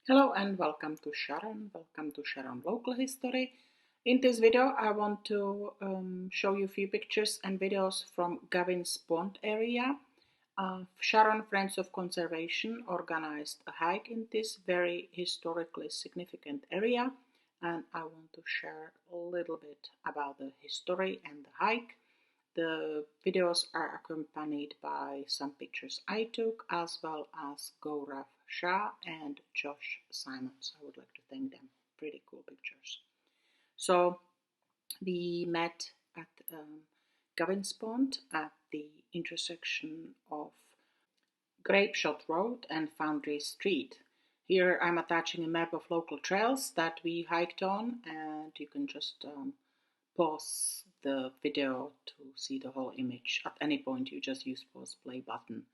Hello and welcome to Sharon. Welcome to Sharon Local History. In this video, I want to show you a few pictures and videos from Gavin's Pond area. Sharon Friends of Conservation organized a hike in this very historically significant area, and I want to share a little bit about the history and the hike. The videos are accompanied by some pictures I took, as well as Gaurav, Shah and Josh Simons. I would like to thank them. Pretty cool pictures. So we met at Gavin's Pond at the intersection of Grapeshot Road and Foundry Street. Here I'm attaching a map of local trails that we hiked on, and you can just pause the video to see the whole image. At any point, you just use pause play button.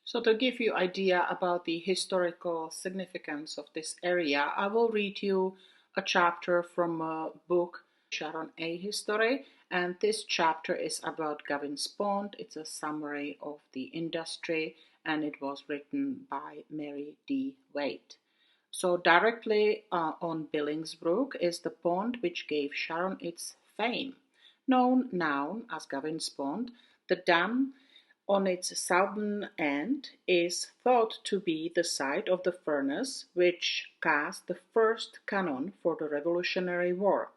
So to give you idea about the historical significance of this area, I will read you a chapter from a book, Sharon A. History, and this chapter is about Gavin's Pond. It's a summary of the industry, and it was written by Mary D. Wade. So directly on Billingsbrook is the pond which gave Sharon its fame. Known now as Gavin's Pond, the dam on its southern end is thought to be the site of the furnace which cast the first cannon for the Revolutionary War.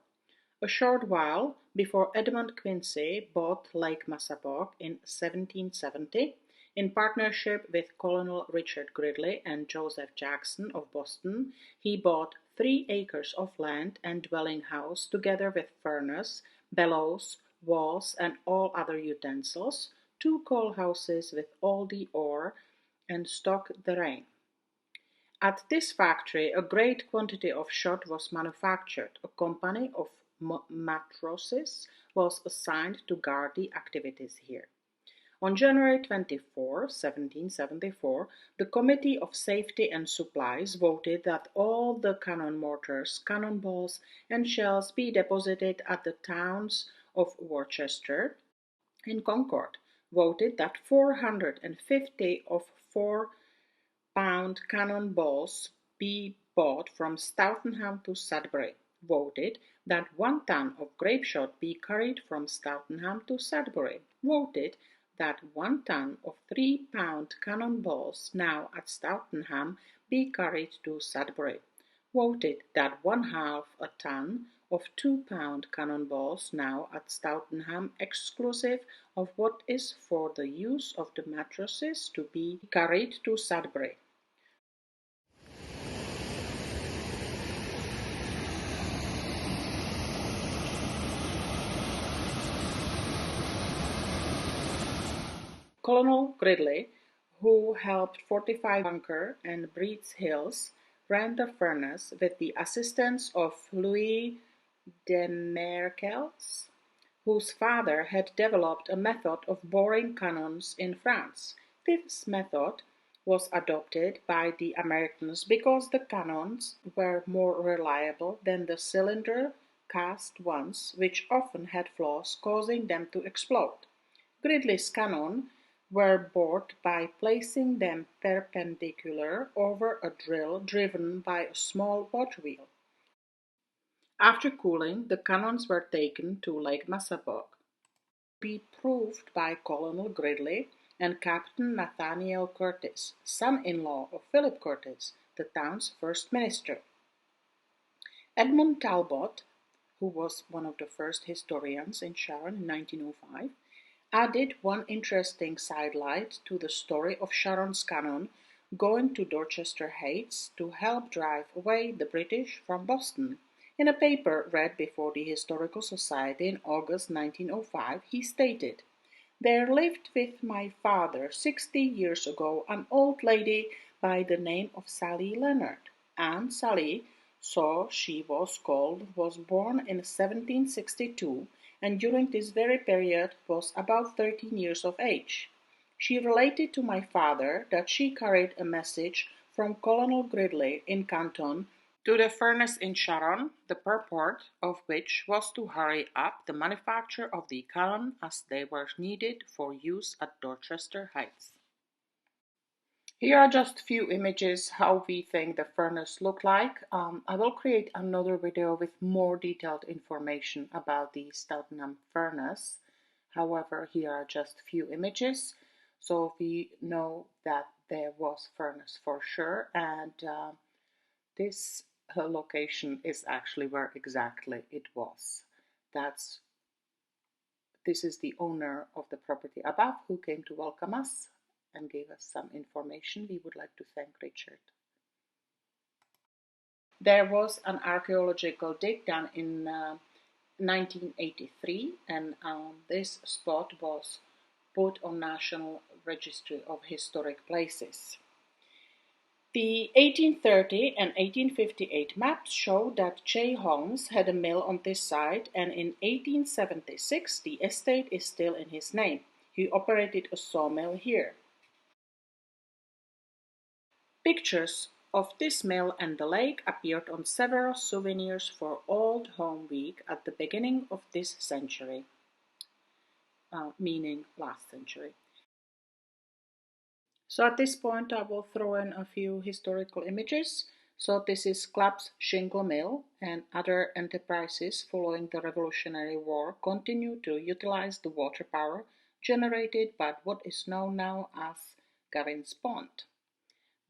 A short while before Edmund Quincy bought Lake Massapequa in 1770, in partnership with Colonel Richard Gridley and Joseph Jackson of Boston, he bought 3 acres of land and dwelling house together with furnace, bellows, walls, and all other utensils, 2 coal houses with all the ore, and stock therein. At this factory a great quantity of shot was manufactured. A company of matrosses was assigned to guard the activities here. On January 24, 1774, the Committee of Safety and Supplies voted that all the cannon mortars, cannonballs, and shells be deposited at the towns of Worcester and Concord, voted that 450 of 4-pound cannonballs be bought from Stoughtonham to Sudbury, voted that 1 ton of grapeshot be carried from Stoughtonham to Sudbury, voted that 1 ton of 3-pound cannonballs now at Stoughtonham be carried to Sudbury, voted that 1/2 a ton of 2-pound cannonballs now at Stoughtonham, exclusive of what is for the use of the mattresses, to be carried to Sudbury. Colonel Gridley, who helped fortify Bunker and Breed's Hills, ran the furnace with the assistance of Louis de Merkels, whose father had developed a method of boring cannons in France. This method was adopted by the Americans because the cannons were more reliable than the cylinder cast ones, which often had flaws causing them to explode. Gridley's cannon were bored by placing them perpendicular over a drill driven by a small water wheel. After cooling, the cannons were taken to Lake Massapequa, be proved by Colonel Gridley and Captain Nathaniel Curtis, son-in-law of Philip Curtis, the town's first minister. Edmund Talbot, who was one of the first historians in Sharon in 1905, added one interesting sidelight to the story of Sharon's cannon going to Dorchester Heights to help drive away the British from Boston. In a paper read before the Historical Society in August 1905, he stated, "There lived with my father 60 years ago an old lady by the name of Sally Leonard, and Sally, so she was called, was born in 1762, and during this very period was about 13 years of age. She related to my father that she carried a message from Colonel Gridley in Canton To the furnace in Sharon, the purport of which was to hurry up the manufacture of the cannon as they were needed for use at Dorchester Heights. Here are just a few images how we think the furnace looked like. I will create another video with more detailed information about the Stoughtonham furnace. However, here are just a few images, so we know that there was furnace for sure, and this location is actually where exactly it was. This is the owner of the property above who came to welcome us and gave us some information. We would like to thank Richard. There was an archaeological dig done in 1983, and this spot was put on National Registry of Historic Places. The 1830 and 1858 maps show that J. Holmes had a mill on this site, and in 1876 the estate is still in his name. He operated a sawmill here. Pictures of this mill and the lake appeared on several souvenirs for Old Home Week at the beginning of this century, meaning last century. So at this point I will throw in a few historical images. So this is Clapp's Shingle Mill, and other enterprises following the Revolutionary War continued to utilize the water power generated by what is known now as Gavin's Pond.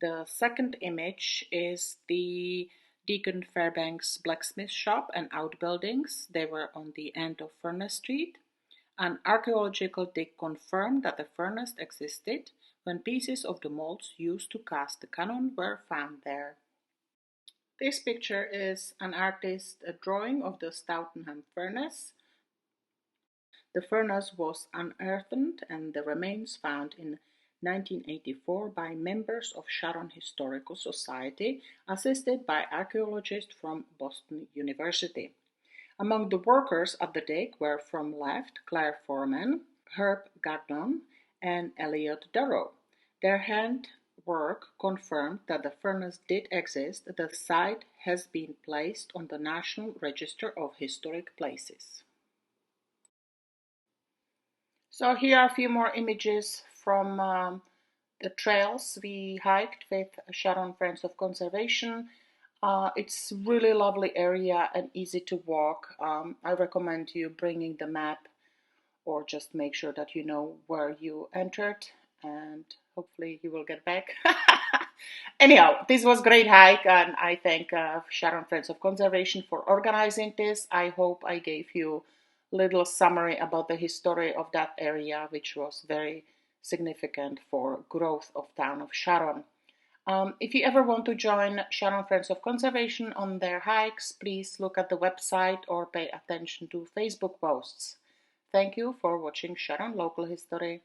The second image is the Deacon Fairbanks blacksmith shop and outbuildings. They were on the end of Furnace Street. An archaeological dig confirmed that the furnace existed when pieces of the molds used to cast the cannon were found there. This picture is an artist's drawing of the Stoughtonham furnace. The furnace was unearthed and the remains found in 1984 by members of Sharon Historical Society, assisted by archaeologists from Boston University. Among the workers at the dig were from left Claire Foreman, Herb Gardon, and Elliot Darrow. Their handwork confirmed that the furnace did exist. The site has been placed on the National Register of Historic Places. So here are a few more images from the trails we hiked with Sharon Friends of Conservation. It's really lovely area and easy to walk. I recommend you bringing the map, or just make sure that you know where you entered, and hopefully you will get back. Anyhow, this was a great hike, and I thank Sharon Friends of Conservation for organizing this. I hope I gave you a little summary about the history of that area, which was very significant for growth of town of Sharon. If you ever want to join Sharon Friends of Conservation on their hikes, please look at the website or pay attention to Facebook posts. Thank you for watching Sharon Local History.